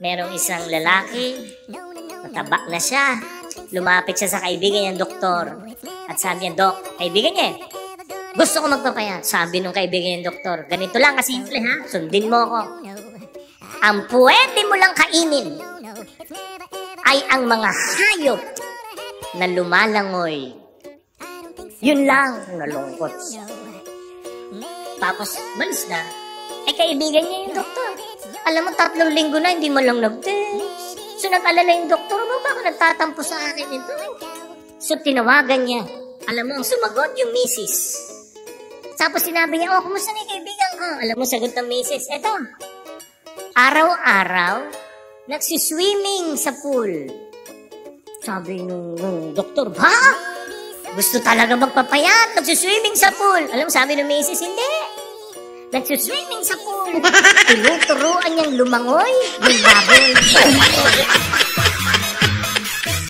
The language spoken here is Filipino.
merong isang lalaki, mataba na siya. Lumapit siya sa kaibigan niyang doktor. At sabi niya, Dok, kaibigan niya, gusto ko magpapayat. Sabi nung kaibigan niyang doktor, ganito lang kasimple ha, sundin mo ako. Ang pwede mo lang kainin ay ang mga hayop na lumalangoy. Yun lang, nalungkot siya. Tapos, malis na. Eh, kaibigan niya yung doktor. Alam mo, 3 linggo na, hindi mo lang nag-test. So, nag-alala yung doktor mo, baka nagtatampo sa akin ito. So, tinawagan niya. Alam mo, ang sumagot yung misis. Tapos, sinabi niya, oh, kumusta na yung kaibigan ko? Alam mo, sagot ng misis, eto, araw-araw, nagsiswimming sa pool. Sabi nung doktor, ha? Gusto talaga magpapayat, nagsiswimming sa pool. Alam mo, sabi ng misis, hindi. Nagsiswimming sa pool. Tinuturuan niyang lumangoy ng baboy.